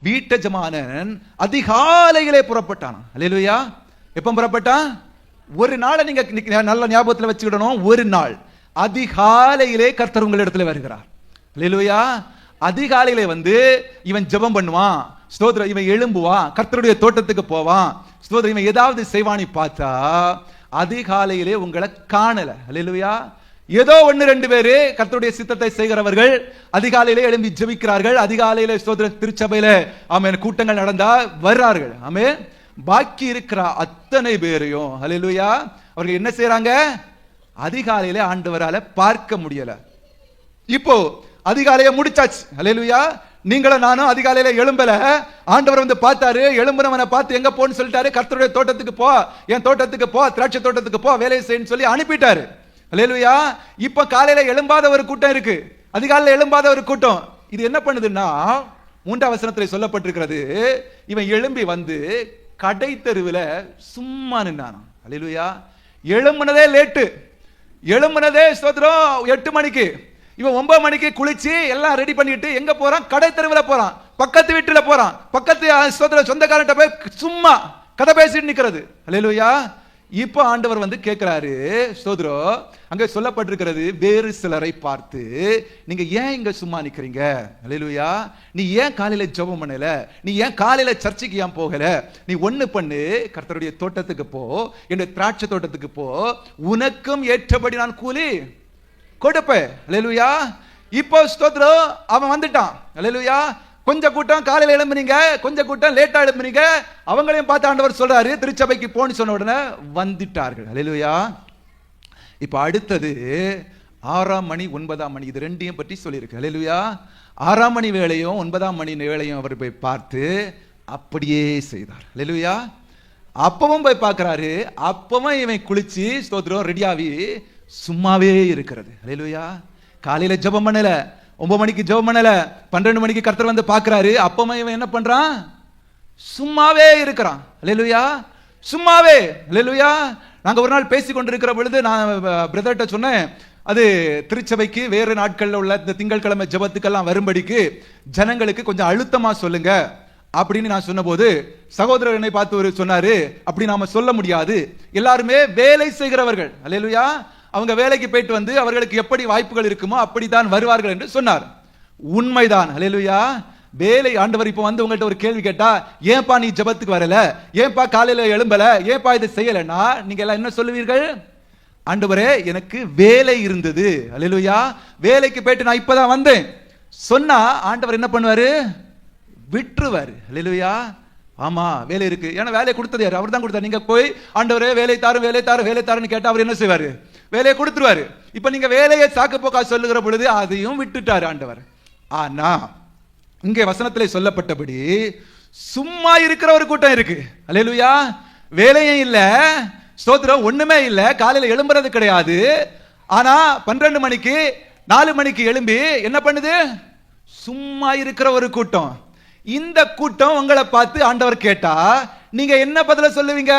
வீட்டு எஜமானன் அதிகாலையிலே புறப்பட்டான். அல்லேலூயா. எப்ப புறப்பட்டான்? ஒரு நாளை நீங்க நல்ல ஞாபகத்தில் வச்சுக்கிடணும். ஒரு நாள் அதிகாலையிலே கர்த்தர் உங்களிடத்துல வருகிறார். அல்லேலூயா. அதிகாலையிலே வந்து இவன் ஜெபம் பண்ணுவான், ஸ்தோத்திரம், இவன் எழும்புவான், கர்த்தருடைய தோட்டத்துக்கு போவான், ஸ்தோத்திரம், இவன் ஏதாவது செய்வானி பார்த்தா அதிகாலையிலே உங்களை காணல. அல்லேலூயா. ஏதோ 1-2 பேரு கர்த்தருடைய சித்தத்தை செய்கிறவர்கள் அதிகாலையிலே எழும்பி ஜெபிக்கிறார்கள். அதிகாலையிலே ஸ்தோத்திர திருச்சபையில ஆமென் கூட்டங்கள் நடந்தா வர்றார்கள். ஆமென். பாக்கி இருக்கிற அத்தனை பேரையும் அல்லேலூயா அவர்கள் என்ன செய்யறாங்க? அதிகாலையிலே ஆண்டவரால பார்க்க முடியல. இப்போ அதிகாலையை முடிச்சாச்சு. அல்லேலூயா. நீங்களும் நானும் அதிகாலையில எழும்பல. ஆண்டவர் வந்து பார்த்தாரு, எழும்புறவனை பார்த்து எங்க போன்னு சொல்லிட்டாரு, கர்த்தருடைய தோட்டத்துக்கு போ, என் தோட்டத்துக்கு போ, திராட்சை தோட்டத்துக்கு போ, வேலை செய்யன்னு சொல்லி அனுப்பிட்டாரு. அல்லேலூயா. இப்ப காலையில எழும்பாத ஒரு கூட்டம் இருக்கு, அதிகாலையில எழும்பாத ஒரு கூட்டம். இது என்ன பண்ணுதுன்னா 3ஆம் வசனத்தில் சொல்லப்பட்டிருக்கிறது, இவன் எழும்பி வந்து கடை தெருவில் சும்மா நின்னான். அல்லேலூயா. எழும்புனதே லேட்டு, எழும்புனதே ஸ்தோத்திரம் 8 மணிக்கு. இவன் 9 மணிக்கு குளிச்சு எல்லாம் ரெடி பண்ணிட்டு எங்க போறான்? கடை தெருவில் போறான், பக்கத்து வீட்டுல போறான், பக்கத்து சொந்தக்காரன்ட்ட போய் சும்மா கதை பேசிட்டு நிக்கிறது. அல்லேலூயா. இப்ப ஆண்டவர் வந்து கேட்கிறாரு, ஸ்தோத்திரம், அங்க சொல்லப்பட்டிருக்கிறது, வேறு சிலரை பார்த்து நீங்க ஏன் இங்க சும்மா நிக்கிறீங்க? அல்லேலூயா. நீ ஏன் காலையில ஜெபம் பண்ணல? நீ ஏன் காலையில சர்ச்சுக்கு ஏன் போகல? நீ ஒண்ணு பண்ணு, கர்த்தருடைய தோட்டத்துக்கு போ, என்னுடைய திராட்சை தோட்டத்துக்கு போ, உனக்கும் ஏற்றபடி நான் கூலி கொடுப்பேன். அல்லேலூயா. இப்போ ஸ்தோத்திரம் அவன் வந்துட்டான். அல்லேலூயா. கொஞ்சம் கூட்டம் காலையில எழும்புனீங்க, கொஞ்சம் கூட்டம் லேட்டா எழும்புனீங்க, அவங்களையும் பார்த்து ஆண்டவர் சொல்றாரு திருச்சபைக்கு போன்னு சொன்ன உடனே வந்துட்டார்கள். அல்லேலூயா. இப்ப அடுத்தது 6ஆம் மணி 9ஆம் மணி, இது ரெண்டையும் பற்றி சொல்லியிருக்கு. அல்லேலூயா. 6ஆம் மணி வேளையும் 9ஆம் மணி வேளையும் அவர் போய் பார்த்து அப்படியே செய்தார். அல்லேலூயா. அப்பவும் போய் பார்க்கிறாரு, அப்பவும் இவன் குளிச்சு ஸ்தோத்திரம் ரெடியாவி சும்மாவே இருக்கிறது. அல்லேலூயா. காலையில ஜெபம் பண்ணல, 9 மணிக்கு ஜெபம் பண்ணல, 12 மணிக்கு கர்த்தர் வந்து பார்க்கிறாரு, அப்பமா இவன் என்ன பண்றான்? சும்மாவே இருக்கிறான். அல்லேலூயா. சும்மாவே. அல்லேலூயா. நாங்க ஒரு நாள் பேசி கொண்டிருக்கிற பொழுது நான் பிரதர்ட்ட சொன்னேன், அது திருச்சபைக்கு வேறு நாட்கள்ல உள்ள இந்த திங்கட்கிழமை ஜெபத்துக்கெல்லாம் வரும்படிக்கு ஜனங்களுக்கு கொஞ்சம் அழுத்தமா சொல்லுங்க அப்படின்னு நான் சொன்னபோது சகோதரர் என்னை பார்த்து சொன்னாரு, அப்படி நாம சொல்ல முடியாது, எல்லாருமே வேலை செய்கிறவர்கள். அல்லேலூயா. அவங்க வேலைக்கு போயிட்டு வந்து அவர்களுக்கு எப்படி வாய்ப்புகள் இருக்குமோ அப்படித்தான் வருவார்கள் என்று சொன்னார். உண்மைதான். அல்லேலூயா. வேலை ஆண்டவர் இப்ப வந்து உங்கள்கிட்ட ஒரு கேள்வி கேட்டா, ஏன்பா நீ ஜெபத்துக்கு வரல, ஏன்பா காலையில எழும்பல, ஏன்பா இதை செய்யலன்னா நீங்க எல்லாம் என்ன சொல்லுவீர்கள்? ஆண்டவரே எனக்கு வேலை இருந்தது. அல்லேலூயா. வேலைக்கு போயிட்டு நான் இப்பதான் வந்தேன் சொன்னா ஆண்டவர் என்ன பண்ணுவாரு? விட்டுருவாரு. அல்லேலூயா. ஆமா வேலை இருக்கு, ஏன்னா வேலையை கொடுத்தது யாரு? அவர் தான் கொடுத்தாரு. நீங்க போய் ஆண்டவரே வேலை தாரு வேலை தாரு வேலை தாருன்னு கேட்டா அவர் என்ன செய்வாரு? வேலையை கொடுத்துருவாரு. இப்ப நீங்க வேலையை சாக்கு போக்கா சொல்லுகிற பொழுது அதையும் விட்டுட்டாரு ஆண்டவர். ஆனா இங்கே வசனத்திலே சொல்லப்பட்டபடி சும்மா இருக்கிற ஒரு கூட்டம் இருக்கு. அல்லேலூயா. வேலையும் இல்ல, ஸ்தோத்திரம், ஒண்ணுமே இல்ல, காலையில எழும்புறது கிடையாது. ஆனா 12 மணிக்கு 4 மணிக்கு எழும்பி என்ன பண்ணுது? சும்மா இருக்கிற ஒரு கூட்டம். இந்த கூட்டம் உங்களை பார்த்து ஆண்டவர் கேட்டா நீங்க என்ன பதில சொல்லுவீங்க?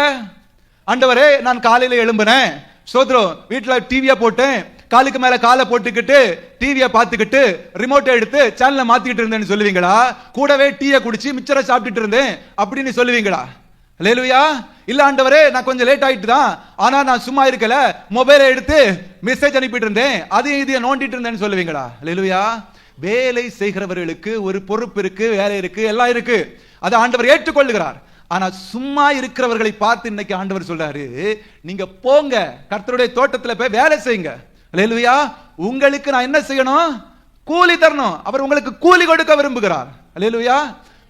ஆண்டவரே நான் காலையில எழும்புனேன், ஸ்தோத்திரம், வீட்டுல டிவியை போட்டேன், காலுக்கு மேல காலை போட்டுக்கிட்டு டிவியை பார்த்துக்கிட்டு ரிமோட்டை எடுத்து சேனலை மாத்திக்கிட்டு இருந்தேன்னு சொல்லுவீங்களா? கூடவே டீயை குடிச்சு மிச்சரை சாப்பிட்டுட்டு இருந்தேன் அப்படின்னு சொல்லுவீங்களா? அல்லேலூயா. இல்ல ஆண்டவரே நான் கொஞ்சம் லேட் ஆயிட்டு தான், ஆனா நான் சும்மா இருக்கல, மொபைலை எடுத்து மெசேஜ் அனுப்பிட்டு இருந்தேன், அதையும் இதையும் நோண்டிட்டு இருந்தேன்னு சொல்லுவீங்களா? அல்லேலூயா. வேலை செய்கிறவர்களுக்கு ஒரு பொறுப்பு இருக்கு, வேலை இருக்கு, எல்லாம் இருக்கு, அதை ஆண்டவர் ஏற்றுக்கொள்ளுகிறார். ஆனா சும்மா இருக்கிறவர்களை பார்த்து இன்னைக்கு ஆண்டவர் சொல்றாரு, நீங்க போங்க கர்த்தருடைய தோட்டத்துல போய் வேலை செய்யுங்க. அல்லேலூயா. உங்களுக்கு நான் என்ன செய்யணும்? கூலி தரணும். அவர் உங்களுக்கு கூலி கொடுக்க விரும்புகிறார். அல்லேலூயா.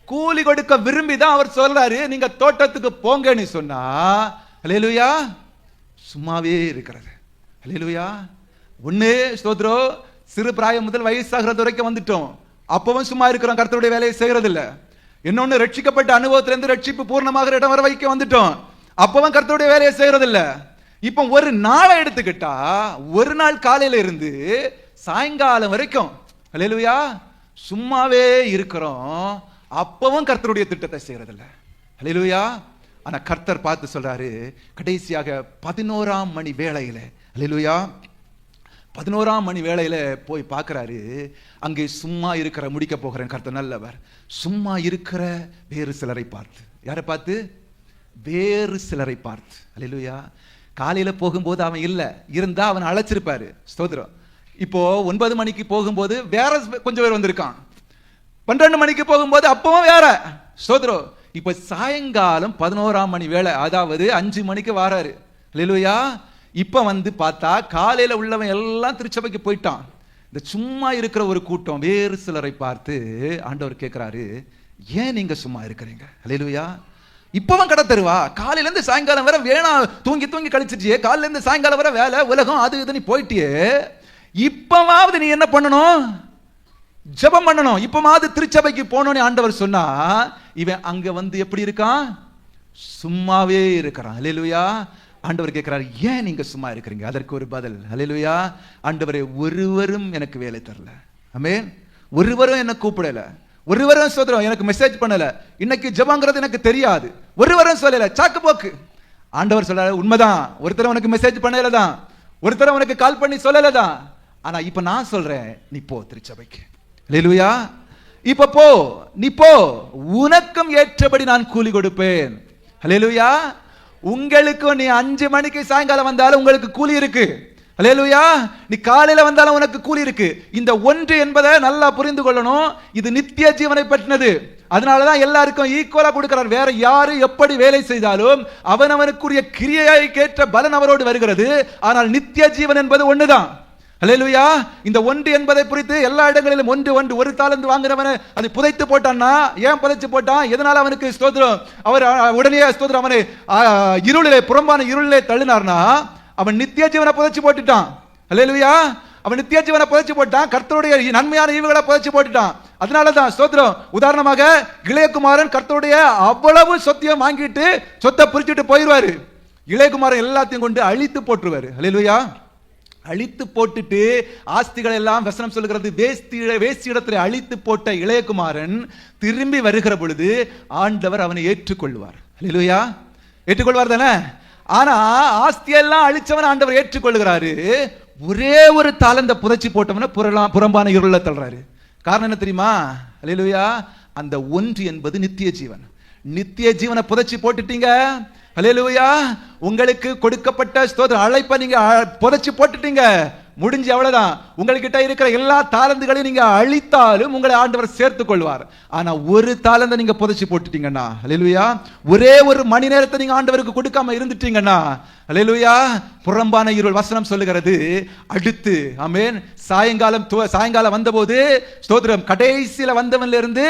கூலி கொடுக்க விரும்பி தான் அவர் சொல்றாரு நீங்க தோட்டத்துக்கு போங்கன்னு சொன்னா, அல்லேலூயா, சும்மாவே இருக்கிறது. அல்லேலூயா. ஒண்ணு ஸ்தோத்திரம், சிறு பிராயம் முதல் வயசாகிறது வரைக்கும் வந்துட்டோம், அப்பவும் சும்மா இருக்கிறோம், கர்த்தருடைய வேலையை செய்யறது இல்ல. இன்னொன்னு ரட்சிக்கப்பட்ட அனுபவத்திலிருந்து ரட்சிப்பு பூர்ணமாக இடம் வர வைக்க வந்துட்டோம், அப்பவும் கர்த்தருடைய வேலையை செய்யறது இல்ல. இப்ப ஒரு நாளை எடுத்துக்கிட்டா, ஒரு நாள் காலையில இருந்து சாயங்காலம் வரைக்கும் அல்லேலூயா சும்மாவே இருக்கிறோம், அப்பவும் கர்த்தருடைய திட்டத்தை செய்யறது இல்ல. அல்லேலூயா. ஆனா கர்த்தர் பார்த்து சொல்றாரு, கடைசியாக 11ஆம் மணி வேளையில, அல்லேலூயா, 11ஆம் மணி வேளையில போய் பார்க்கிறாரு. அங்கே சும்மா இருக்கிற, முடிக்க போகிறேன் கர்த்தர் நல்லவர், சும்மா இருக்கிற வேறு சிலரை பார்த்து. யாரை பார்த்து? வேறு சிலரை பார்த்து. அல்லேலூயா. காலையில போகும்போது அவன் இல்ல, இருந்தா அவன் அழைச்சிருப்பாரு. ஸ்தோத்திரம். இப்போ 9 மணிக்கு போகும்போது வேற கொஞ்சம் பேர் வந்திருக்கான். 12 மணிக்கு போகும்போது அப்பவும் வேற. ஸ்தோத்திரம். இப்ப சாயங்காலம் 11ஆம் மணி வேளை, அதாவது 5 மணிக்கு வாராரு. அல்லேலூயா. இப்ப வந்து பார்த்தா காலையில உள்ளவன் எல்லாம் திருச்சபைக்கு போயிட்டான். இந்த சும்மா இருக்கிற ஒரு கூட்டம் வேறு சிலரை பார்த்து ஆண்டவர் கேட்கிறாரு, ஏன் நீங்க சும்மா இருக்கிறீங்க? அல்லேலூயா. இப்பவன் கடை தருவா, காலையில இருந்து சாயங்காலம் வர வேணா, தூங்கி தூங்கி கழிச்சிட்டியே, காலையில இருந்து சாயங்காலம் வர வேலை, உலகம், அது இது, நீ போயிட்டியே, இப்பவாவது நீ என்ன பண்ணணும்? ஜெபம் பண்ணணும். இப்பமாவது திருச்சபைக்கு போனோன்னு ஆண்டவர் சொன்னா, இவன் அங்க வந்து எப்படி இருக்கான்? சும்மாவே இருக்கிறான். அல்லேலூயா. ஆண்டவர் கேட்கிறார், ஏன் நீங்க சும்மா இருக்கிறீங்க? அதற்கு ஒரு பதில், அல்லேலூயா, ஆண்டவரே, ஒருவரும் எனக்கு வேலை தரல. ஆமென். ஒருவரும் என்ன கூப்பிடல, ஒருவரும் சொல்றோம் எனக்கு மெசேஜ் பண்ணல, இன்னைக்கு ஜெபங்கிறது எனக்கு தெரியாது, ஒருவரும் சொல்லல, சாக்கு போக்கு. ஆண்டவர் சொல்றாரு, உண்மைதான், ஒருத்தர் உனக்கு மெசேஜ் பண்ணல தான், ஒருத்தர் உனக்கு கால் பண்ணி சொல்லல தான், ஆனா இப்ப நான் சொல்றேன், நீ போ திருச்சபைக்கு. அல்லேலூயா. இப்ப போ, நீ போ, உனக்கும் ஏற்றபடி நான் கூலி கொடுப்பேன். அல்லேலூயா. உங்களுக்கு நீ 5 மணிக்கு சாயங்காலம் வந்தாலும் உங்களுக்கு கூலி இருக்கு. அல்லேலூயா. நீ காலையில வந்தாலும் உனக்கு கூலி இருக்கு. இந்த ஒன்று என்பதை நல்லா புரிந்து கொள்ளணும். இது நித்திய ஜீவனை பற்றினது. அதனாலதான் எல்லாருக்கும் ஈக்குவலா கொடுக்கிறார். வேற யாரு எப்படி வேலை செய்தாலும் அவனவனுக்குரிய கிரியையை கேட்ட பலன் அவரோடு வருகிறது. ஆனால் நித்திய ஜீவன் என்பது ஒண்ணுதான். அல்லேலூயா. இந்த ஒன்று என்பதை குறித்து எல்லா இடங்களிலும் ஒன்று ஒன்று, ஒரு தாலந்து வாங்குறவனை அது புதைத்து போட்டான்னா, ஏன் புதைச்சு போட்டான்? எதனால அவனுக்கு ஸ்தோத்திரம்? அவர் உடனே ஸ்தோத்திரம் அவனை இருளிலே, புறம்பான இருளிலே தள்ளினார்னா, அவன் நித்திய ஜீவனை புதைச்சு போட்டுட்டான். அல்லேலூயா. அவன் நித்திய ஜீவனை புதைச்சு போட்டான், கர்த்தருடைய நன்மையான ஈவுகளை புதைச்சு போட்டுட்டான். அதனாலதான் ஸ்தோத்திரம். உதாரணமாக இளையகுமாரன் கர்த்தருடைய அவ்வளவு சொத்தையும் வாங்கிட்டு சொத்தை பிரிச்சுட்டு போயிடுவாரு. இளையகுமாரன் எல்லாத்தையும் கொண்டு அழித்து போட்டுருவாரு. அல்லேலூயா. அழித்து போட்டுட்டு ஆஸ்திகள் எல்லாம், வசனம் சொல்லுகிறது, வேஸ்தி இடத்துல அழித்து போட்ட இளையகுமாரன் திரும்பி வருகிற பொழுது ஆண்டவர் அவனை ஏற்றுக்கொள்வார். அல்லேலூயா. ஏற்றுக்கொள்வார் தானே? ஆனா ஆஸ்தியெல்லாம் அழிச்சவன் ஆண்டவர் ஏற்றுக்கொள்கிறாரு. ஒரே ஒரு தாளந்த புதைச்சி போட்டவன புறம்பான இருள தள்ளுறாரு. காரணம் என்ன தெரியுமா? அல்லேலூயா. அந்த ஒன்று என்பது நித்திய ஜீவன். நித்திய ஜீவனை புதைச்சி போட்டுட்டீங்க. அல்லேலூயா. உங்களுக்கு கொடுக்கப்பட்ட ஸ்தோத்திர அழைப்பை நீங்க புதைச்சு போட்டுட்டீங்க, முடிஞ்சு, அவ்வளவுதான். உங்ககிட்ட இருக்கிற எல்லா தாளந்துகளையும் நீங்க அழித்தாலும் உங்களை ஆண்டவர் சேர்த்துக் கொள்வார். ஆனா ஒரு தாளந்தை நீங்க புதைச்சு போட்டுட்டீங்கன்னா, அல்லேலூயா, ஒரே ஒரு மணி நேரத்தை நீங்க ஆண்டவருக்கு கொடுக்காம இருந்துட்டீங்கன்னா, அல்லேலூயா, புறம்பான இருள். வசனம் சொல்லுகிறது, அடுத்து ஆமென், சாயங்காலம் வந்தபோது ஸ்தோத்திரம், கடைசியில வந்தவன்ல இருந்து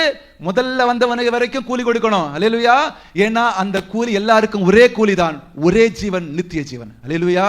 முதல்ல வந்தவனுக்கு வரைக்கும் கூலி கொடுக்கணும். அல்லேலூயா. ஏன்னா அந்த கூலி எல்லாருக்கும் ஒரே கூலி தான், ஒரே ஜீவன், நித்திய ஜீவன். அல்லேலூயா.